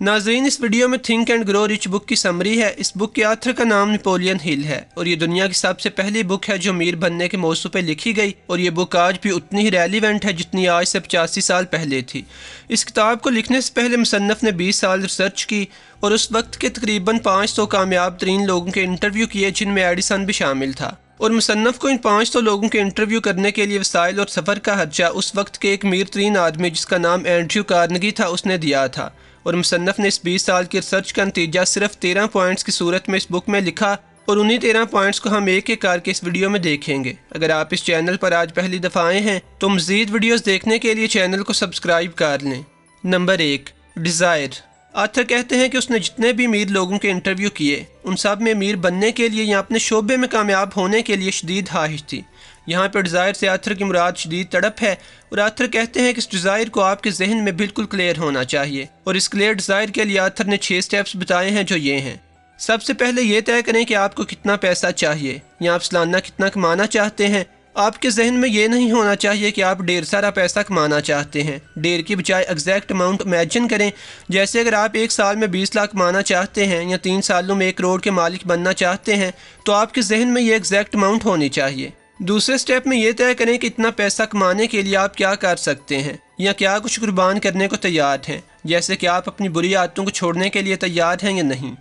नाज़रीन, इस वीडियो में think and grow rich book की समरी है। इस बुक के आथर का नाम नेपोलियन हिल है और ये दुनिया की सबसे पहली बुक है जो अमीर बनने के मौजू पर लिखी गई, और ये बुक आज भी उतनी ही रेलिवेंट है जितनी आज से 85 साल पहले थी। इस किताब को लिखने से पहले मुसन्नफ़ ने 20 साल रिसर्च की और उस वक्त के तकरीबन 500 कामयाब तरीन लोगों के इंटरव्यू किए, जिनमें एडिसन भी शामिल था। और मुसन्नफ़ को इन 500 लोगों के इंटरव्यू करने के लिए वसाइल और सफ़र का खर्चा उस वक्त के एक अमीर तरीन आदमी जिसका नाम एंड्रयू कार्नेगी था, उसने दिया था। और मुसन्नफ़ ने इस 20 साल की रिसर्च का नतीजा सिर्फ 13 पॉइंट्स की सूरत में इस बुक में लिखा, और उन्हीं 13 पॉइंट्स को हम एक एक करके इस वीडियो में देखेंगे। अगर आप इस चैनल पर आज पहली दफ़ा आए हैं तो मज़ीद वीडियोस देखने के लिए चैनल को सब्सक्राइब कर लें। Number 1, desire. आथर कहते हैं कि उसने जितने भी अमीर लोगों के इंटरव्यू किए उन सब में अमीर बनने के लिए या अपने शोबे में कामयाब होने के लिए शदीद ख्वाहिश थी। यहाँ पर डिज़ायर से आथर की मुराद शदीद तड़प है, और आथर कहते हैं कि इस डिज़ायर को आपके जहन में बिल्कुल क्लियर होना चाहिए। और इस क्लियर डिज़ायर के लिए आथर ने 6 स्टेप्स बताए हैं जो ये हैं। सबसे पहले ये तय करें कि आपको कितना पैसा चाहिए या आप सालाना कितना कमाना चाहते हैं। आपके जहन में ये नहीं होना चाहिए कि आप ढेर सारा पैसा कमाना चाहते हैं। ढेर की बजाय एग्जैक्ट अमाउंट इमेजिन करें। जैसे अगर आप एक साल में 20 लाख कमाना चाहते हैं या 3 सालों में 1 करोड़ के मालिक बनना चाहते हैं, तो आपके जहन में ये एग्जैक्ट अमाउंट होनी चाहिए। दूसरे स्टेप में ये तय करें कि इतना पैसा कमाने के लिए आप क्या कर सकते हैं या क्या कुछ कुर्बान करने को तैयार हैं, जैसे कि आप अपनी बुरी आदतों को छोड़ने के लिए तैयार हैं या नहीं।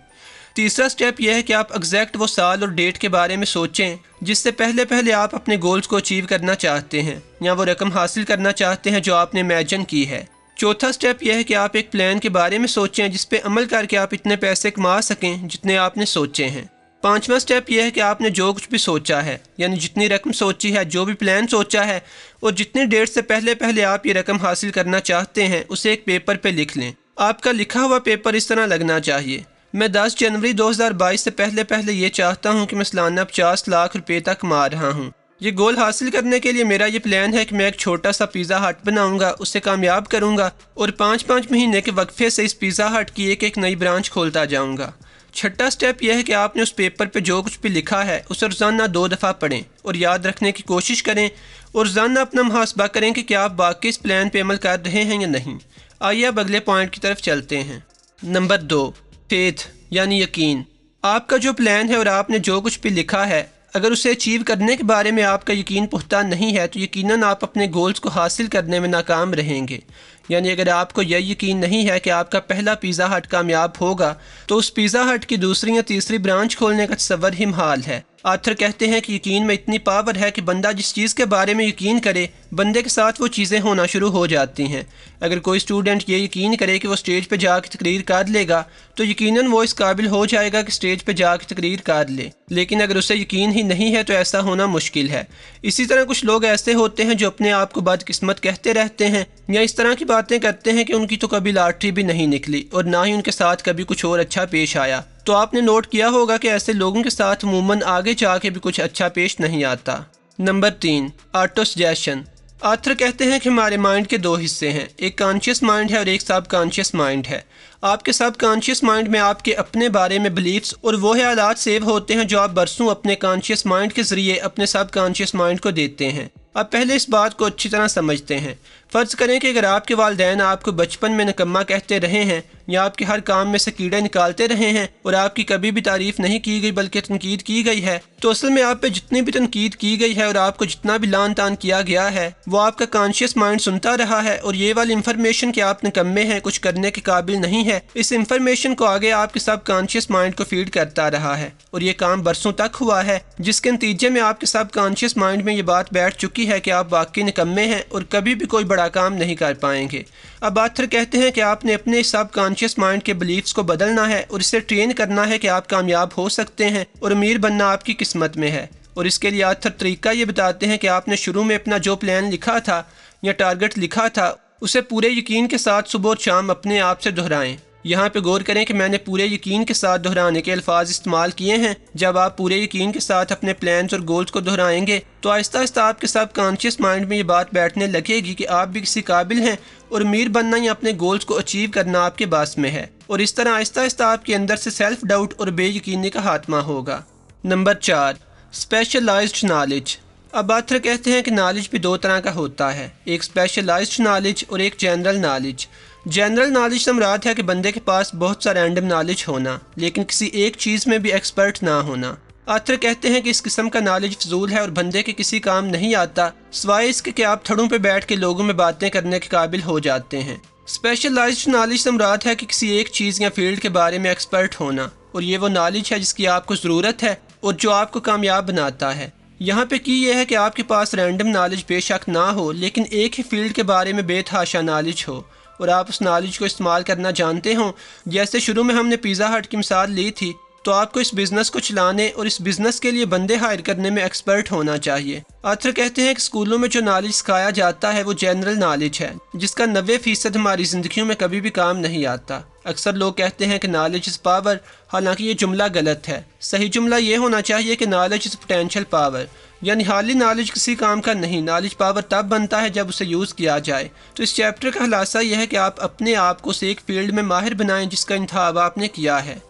तीसरा स्टेप यह है कि आप एग्जैक्ट वो साल और डेट के बारे में सोचें जिससे पहले पहले आप अपने गोल्स को अचीव करना चाहते हैं या वो रकम हासिल करना चाहते हैं जो आपने इमेजिन की है। चौथा स्टेप यह है कि आप एक प्लान के बारे में सोचें जिस पे अमल करके आप इतने पैसे कमा सकें जितने आपने सोचे हैं। पांचवा स्टेप यह है कि आपने जो कुछ भी सोचा है, यानी जितनी रकम सोची है, जो भी प्लान सोचा है और जितनी डेट से पहले पहले आप ये रकम हासिल करना चाहते हैं, उसे एक पेपर पे लिख लें। आपका लिखा हुआ पेपर इस तरह लगना चाहिए: मैं 10 जनवरी 2022 से पहले पहले ये चाहता हूँ कि मैं सालाना 50 लाख रुपए तक कमा रहा हूँ। ये गोल हासिल करने के लिए मेरा ये प्लान है कि मैं एक छोटा सा पिज़्ज़ा हट बनाऊंगा, उसे कामयाब करूंगा और 5-5 महीने के वक्फे से इस पिज़्ज़ा हट की एक नई ब्रांच खोलता जाऊंगा। छठा स्टेप यह है कि आपने उस पेपर पे जो कुछ भी लिखा है उसे रोज़ाना 2 दफ़ा पढ़ें और याद रखने की कोशिश करें, और रोज़ाना अपना मुहासबा करें कि क्या आप वाकई इस प्लान पे अमल कर रहे हैं या नहीं। आइए अब अगले पॉइंट की तरफ चलते हैं। नंबर 2, फेथ यानी यकीन। आपका जो प्लान है और आपने जो कुछ भी लिखा है, अगर उसे अचीव करने के बारे में आपका यकीन पुख्ता नहीं है तो यकीनन आप अपने गोल्स को हासिल करने में नाकाम रहेंगे। यानी अगर आपको यह यकीन नहीं है कि आपका पहला पिज़्ज़ा हट कामयाब होगा तो उस पिज़्ज़ा हट की दूसरी या तीसरी ब्रांच खोलने का तसव्वुर ही मुहाल है। आथर कहते हैं कि यकीन में इतनी पावर है कि बंदा जिस चीज़ के बारे में यकीन करे, बंदे के साथ वो चीज़ें होना शुरू हो जाती हैं। अगर कोई स्टूडेंट ये यकीन करे कि वो स्टेज पे जाकर तकरीर कर लेगा तो यकीनन वो इस काबिल हो जाएगा कि स्टेज पे जाकर तकरीर कर ले, लेकिन अगर उसे यकीन ही नहीं है तो ऐसा होना मुश्किल है। इसी तरह कुछ लोग ऐसे होते हैं जो अपने आप को बदकिस्मत कहते रहते हैं या इस तरह की बातें करते हैं कि उनकी तो कभी लॉटरी भी नहीं निकली और ना ही उनके साथ कभी कुछ और अच्छा पेश आया। तो आपने नोट किया होगा कि ऐसे लोगों के साथ अमूमन आगे जाके भी कुछ अच्छा पेश नहीं आता। Number 3, auto suggestion. आथर कहते हैं कि हमारे माइंड के 2 हिस्से हैं, एक कॉन्शियस माइंड है और एक सब कॉन्शियस माइंड है। आपके सब कॉन्शियस माइंड में आपके अपने बारे में बिलीफ्स और वो ख्यालात सेव होते हैं जो आप बरसों अपने कॉन्शियस माइंड के ज़रिए अपने सब कॉन्शियस माइंड को देते हैं। अब पहले इस बात को अच्छी तरह समझते हैं। फ़र्ज़ करें कि अगर आपके वालिदैन आपको बचपन में निकम्मा कहते रहे हैं या आपके हर काम में से कीड़े निकालते रहे हैं और आपकी कभी भी तारीफ़ नहीं की गई बल्कि तनकीद की गई है, तो असल में आप पे जितनी भी तनकीद की गई है और आपको जितना भी लान तान किया गया है वो आपका कॉन्शियस माइंड सुनता रहा है। और ये वाली इंफॉर्मेशन कि आप निकम्मे हैं, कुछ करने के काबिल नहीं है, इस इंफॉर्मेशन को आगे आपके सब कॉन्शियस माइंड को फीड करता रहा है और ये काम बरसों तक हुआ है, जिसके नतीजे में आपके सब कॉन्शियस माइंड में ये बात बैठ चुकी है कि आप वाकई निकम्मे हैं और कभी भी कोई बड़ा काम नहीं कर पाएंगे। अब आथर कहते हैं कि आपने अपने सब कॉन्शियस माइंड के बिलीफ्स को बदलना है और इसे ट्रेन करना है कि आप कामयाब हो सकते हैं और अमीर बनना आपकी किस्मत में है। और इसके लिए आथर तरीका ये बताते हैं कि आपने शुरू में अपना जो प्लान लिखा था या टारगेट लिखा था उसे पूरे यकीन के साथ सुबह और शाम अपने आप से दोहराएं। यहाँ पे गौर करें कि मैंने पूरे यकीन के साथ दोहराने के अल्फाज इस्तेमाल किए हैं। जब आप पूरे यकीन के साथ अपने प्लान्स और गोल्स को दोहराएंगे तो आहिस्ता आहिस्ता आपके सब कॉन्शियस माइंड में ये बात बैठने लगेगी कि आप भी किसी काबिल हैं और अमीर बनना या अपने गोल्स को अचीव करना आपके बस में है। और इस तरह आहिस्ता आहिस्ता आपके अंदर से सेल्फ डाउट और बेयकीनी का खात्मा होगा। Number 4, specialised knowledge. अब आथर कहते हैं कि नॉलेज भी 2 तरह का होता है, एक स्पेशलाइज्ड नॉलेज और एक जनरल नॉलेज। जनरल नॉलेज से मुराद है कि बंदे के पास बहुत सा रैंडम नॉलेज होना लेकिन किसी एक चीज़ में भी एक्सपर्ट ना होना। आथर कहते हैं कि इस किस्म का नॉलेज फजूल है और बंदे के किसी काम नहीं आता सिवाय इसके कि आप थड़ों पे बैठ के लोगों में बातें करने के काबिल हो जाते हैं। स्पेशलाइज्ड नॉलेज से मुराद है कि किसी एक चीज़ या फील्ड के बारे में एक्सपर्ट होना और ये वो नॉलेज है जिसकी आपको ज़रूरत है और जो आपको कामयाब बनाता है। यहाँ पे की यह है कि आपके पास रैंडम नॉलेज बेशक ना हो लेकिन एक ही फील्ड के बारे में बेतहाशा नॉलेज हो और आप उस नॉलेज को इस्तेमाल करना जानते हों। जैसे शुरू में हमने पिज़्ज़ा हट की मिसाल ली थी, तो आपको इस बिज़नेस को चलाने और इस बिज़नेस के लिए बंदे हायर करने में एक्सपर्ट होना चाहिए। आथर कहते हैं कि स्कूलों में जो नॉलेज सिखाया जाता है वो जनरल नॉलेज है जिसका 90% हमारी ज़िंदगियों में कभी भी काम नहीं आता। अक्सर लोग कहते हैं कि नॉलेज इज़ पावर, हालांकि ये जुमला गलत है। सही जुमला ये होना चाहिए कि नॉलेज इज़ पोटेंशियल पावर, यानी हाली नॉलेज किसी काम का नहीं, नॉलेज पावर तब बनता है जब उसे यूज़ किया जाए। तो इस चैप्टर का खुलासा यह है कि आप अपने आप को उस एक फील्ड में माहिर बनाएं जिसका इंतखाब आपने किया है।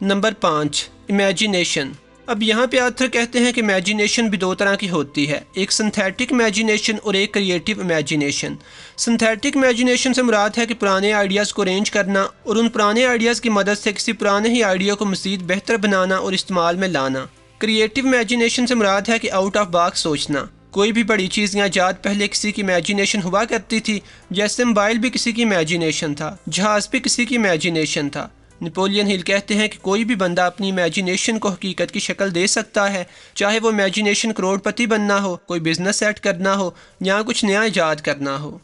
Number 5, imagination. अब यहाँ पे आथर कहते हैं कि इमेजिनेशन भी दो तरह की होती है, एक सिंथेटिक इमेजिनेशन और एक क्रिएटिव इमेजिनेशन। सिंथेटिक इमेजिनेशन से मुराद है कि पुराने आइडियाज़ को अरेंज करना और उन पुराने आइडियाज़ की मदद से किसी पुराने ही आइडिया को मज़ीद बेहतर बनाना और इस्तेमाल में लाना। क्रिएटिव इमेजिनेशन से मुराद है कि आउट ऑफ बॉक्स सोचना। कोई भी बड़ी चीज़ या इजाद पहले किसी की इमेजिनेशन हुआ करती थी, जैसे मोबाइल भी किसी की इमेजिनेशन था, जहाज़ भी किसी की इमेजिनेशन था। नेपोलियन हिल कहते हैं कि कोई भी बंदा अपनी इमेजिनेशन को हकीकत की शक्ल दे सकता है, चाहे वो इमेजिनेशन करोड़पति बनना हो, कोई बिजनेस सेट करना हो या कुछ नया इजाद करना हो।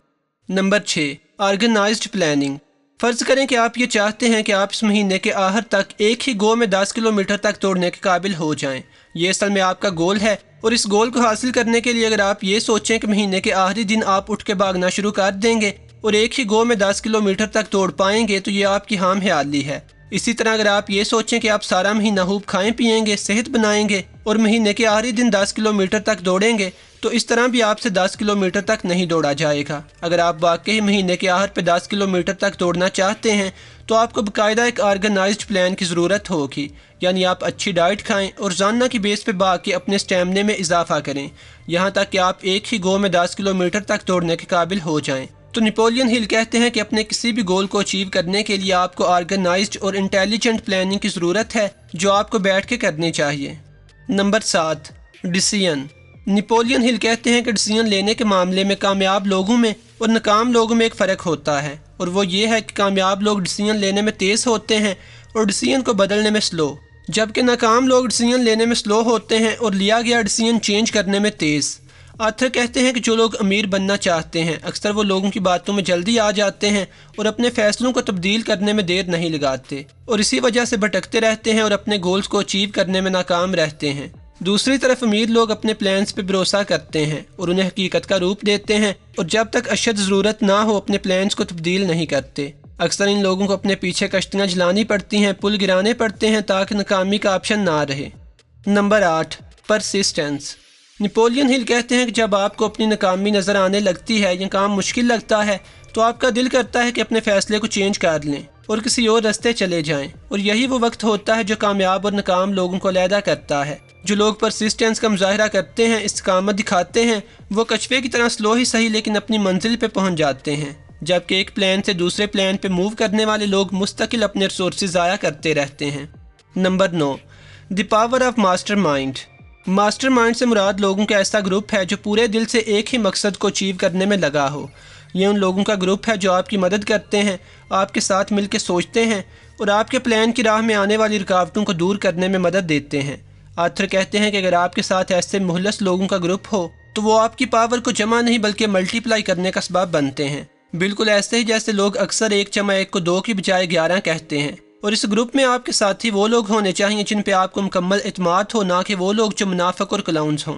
Number 6, organised planning. फ़र्ज़ करें कि आप ये चाहते हैं कि आप इस महीने के आखिर तक एक ही गो में 10 किलोमीटर तक दौड़ने के काबिल हो जाएं। ये असल में आपका गोल है और इस गोल को हासिल करने के लिए अगर आप ये सोचें कि महीने के आखिरी दिन आप उठ के भागना शुरू कर देंगे और एक ही गो में 10 किलोमीटर तक दौड़ पाएंगे तो ये आपकी हाम ख्याली है। इसी तरह अगर आप ये सोचें कि आप सारा महीना खूब खाएं पिएंगे, सेहत बनाएंगे और महीने के आखिरी दिन 10 किलोमीटर तक दौड़ेंगे तो इस तरह भी आपसे 10 किलोमीटर तक नहीं दौड़ा जाएगा। अगर आप वाकई महीने के आखिर पे 10 किलोमीटर तक दौड़ना चाहते हैं तो आपको बाकायदा एक ऑर्गेनाइज्ड प्लान की ज़रूरत होगी, यानी आप अच्छी डाइट खाएं और रोज़ाना की बेस पे भाग के अपने स्टैमिना में इजाफा करें यहाँ तक कि आप एक ही गो में 10 किलोमीटर तक दौड़ने के काबिल हो जाएं। तो नेपोलियन हिल कहते हैं कि अपने किसी भी गोल को अचीव करने के लिए आपको ऑर्गेनाइज्ड और इंटेलिजेंट प्लानिंग की ज़रूरत है जो आपको बैठ के करनी चाहिए। Number 7, decision. नेपोलियन हिल कहते हैं कि डिसीजन लेने के मामले में कामयाब लोगों में और नाकाम लोगों में एक फ़र्क होता है और वो ये है कि कामयाब लोग डिसीजन लेने में तेज़ होते हैं और डिसीजन को बदलने में स्लो, जबकि नाकाम लोग डिसीजन लेने में स्लो होते हैं और लिया गया डिसीजन चेंज करने में तेज़। आथर कहते हैं कि जो लोग अमीर बनना चाहते हैं अक्सर वो लोगों की बातों में जल्दी आ जाते हैं और अपने फैसलों को तब्दील करने में देर नहीं लगाते और इसी वजह से भटकते रहते हैं और अपने गोल्स को अचीव करने में नाकाम रहते हैं। दूसरी तरफ अमीर लोग अपने प्लान्स पे भरोसा करते हैं और उन्हें हकीकत का रूप देते हैं और जब तक अशद ज़रूरत ना हो अपने प्लान्स को तब्दील नहीं करते। अक्सर इन लोगों को अपने पीछे कश्तियाँ जलानी पड़ती हैं, पुल गिराने पड़ते हैं ताकि नाकामी का ऑप्शन ना रहे। Number 8, persistence. नेपोलियन हिल कहते हैं कि जब आपको अपनी नाकामी नज़र आने लगती है या काम मुश्किल लगता है तो आपका दिल करता है कि अपने फ़ैसले को चेंज कर लें और किसी और रास्ते चले जाएं और यही वो वक्त होता है जो कामयाब और नाकाम लोगों को अलहदा करता है। जो लोग परसिस्टेंस का मुजाहिरा करते हैं, इस्तिकामत दिखाते हैं, वो कछुए की तरह स्लो ही सही लेकिन अपनी मंजिल पे पहुंच जाते हैं, जबकि एक प्लान से दूसरे प्लान पे मूव करने वाले लोग मुस्तकिल अपने रिसोर्सेज ज़ाया करते रहते हैं। Number 9, the power of master mind. Master mind से मुराद लोगों का ऐसा ग्रुप है जो पूरे दिल से एक ही मकसद को अचीव करने में लगा हो। ये उन लोगों का ग्रुप है जो आपकी मदद करते हैं, आपके साथ मिलकर सोचते हैं और आपके प्लान की राह में आने वाली रुकावटों को दूर करने में मदद देते हैं। आथर कहते हैं कि अगर आपके साथ ऐसे मुखलस लोगों का ग्रुप हो तो वो आपकी पावर को जमा नहीं बल्कि मल्टीप्लाई करने का सबब बनते हैं, बिल्कुल ऐसे ही जैसे लोग अक्सर 1 जमा 1 को 2 की बजाय 11 कहते हैं। और इस ग्रुप में आपके साथी वो लोग होने चाहिए जिन पे आपको मुकम्मल इत्मीनान हो, ना कि वो लोग जो मुनाफिक और क्लाउन्स हों।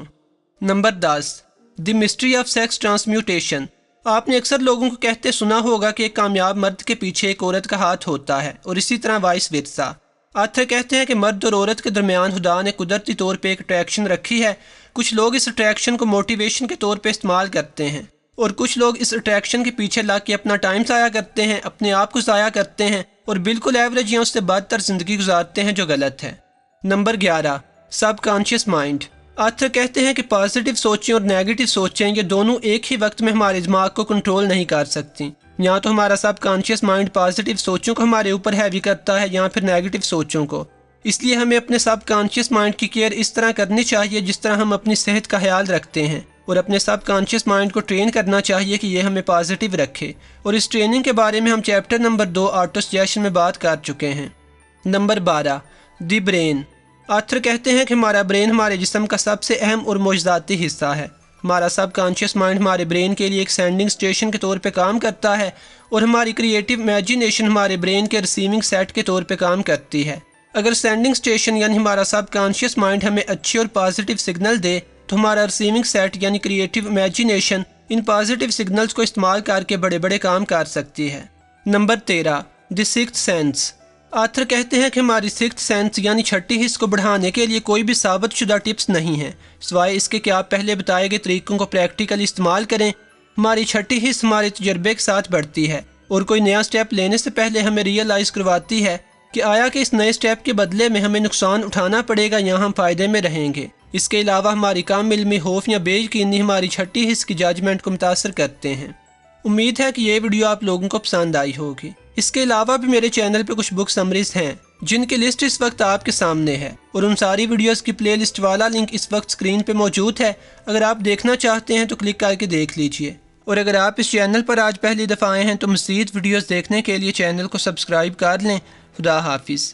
Number 10, the mystery of sex transmutation. आपने अक्सर लोगों को कहते सुना होगा कि एक कामयाब मर्द के पीछे एक औरत का हाथ होता है और इसी तरह वाइस वर्सा। आथर कहते हैं कि मर्द और औरत के दरमियान खुदा ने कुदरती तौर पे एक अट्रैक्शन रखी है। कुछ लोग इस अट्रैक्शन को मोटिवेशन के तौर पे इस्तेमाल करते हैं और कुछ लोग इस अट्रैक्शन के पीछे लग के अपना टाइम ज़ाया करते हैं, अपने आप को ज़ाया करते हैं और बिल्कुल एवरेज या उससे बदतर ज़िंदगी गुजारते हैं, जो गलत है। Number 11, subconscious mind. آتھر کہتے ہیں کہ پازیٹیو سوچیں اور نیگیٹو سوچیں یہ دونوں ایک ہی وقت میں ہمارے دماغ کو کنٹرول نہیں کر سکتی. یا تو ہمارا سب کانشیس مائنڈ پازیٹیو سوچوں کو ہمارے اوپر ہیوی کرتا ہے یا پھر نیگیٹو سوچوں کو. اس لیے ہمیں اپنے سب کانشیس مائنڈ کی کیئر اس طرح کرنی چاہیے جس طرح ہم اپنی صحت کا خیال رکھتے ہیں، اور اپنے سب کانشیس مائنڈ کو ٹرین کرنا چاہیے کہ یہ ہمیں پازیٹیو رکھے. اور اس ٹریننگ کے بارے میں ہم چیپٹر نمبر 2 آٹو سجیشن میں بات کر چکے ہیں. نمبر 12 دی برین. آتھر کہتے ہیں کہ ہمارا برین ہمارے جسم کا سب سے اہم اور معجزاتی حصہ ہے. ہمارا سب کانشیس مائنڈ ہمارے برین کے لیے ایک سینڈنگ اسٹیشن کے طور پہ کام کرتا ہے، اور ہماری کریٹیو امیجینیشن ہمارے برین کے ریسیونگ سیٹ کے طور پہ کام کرتی ہے. اگر سینڈنگ اسٹیشن یعنی ہمارا سب کانشیس مائنڈ ہمیں اچھی اور پازیٹیو سگنل دے تو ہمارا ریسیونگ سیٹ یعنی creative imagination in positive signals کو استعمال کر کے بڑے بڑے کام کر سکتی ہے. نمبر 13 دی سکستھ سینس. آتھر کہتے ہیں کہ ہماری سکستھ سینس یعنی چھٹی حس کو بڑھانے کے لیے کوئی بھی ثابت شدہ ٹپس نہیں ہیں سوائے اس کے کہ آپ پہلے بتائے گئے طریقوں کو پریکٹیکلی استعمال کریں. ہماری چھٹی حس ہمارے تجربے کے ساتھ بڑھتی ہے اور کوئی نیا سٹیپ لینے سے پہلے ہمیں ریئلائز کرواتی ہے کہ آیا کہ اس نئے سٹیپ کے بدلے میں ہمیں نقصان اٹھانا پڑے گا یا ہم فائدے میں رہیں گے. اس کے علاوہ ہماری کم علمی، خوف یا بے یقینی ہماری چھٹی حس کی ججمنٹ کو متاثر کرتے ہیں. امید ہے کہ یہ ویڈیو آپ لوگوں کو پسند آئی ہوگی. اس کے علاوہ بھی میرے چینل پہ کچھ بک سمریز ہیں جن کی لسٹ اس وقت آپ کے سامنے ہے، اور ان ساری ویڈیوز کی پلے لسٹ والا لنک اس وقت سکرین پہ موجود ہے. اگر آپ دیکھنا چاہتے ہیں تو کلک کر کے دیکھ لیجئے. اور اگر آپ اس چینل پر آج پہلی دفعہ آئے ہیں تو مزید ویڈیوز دیکھنے کے لیے چینل کو سبسکرائب کر لیں. خدا حافظ.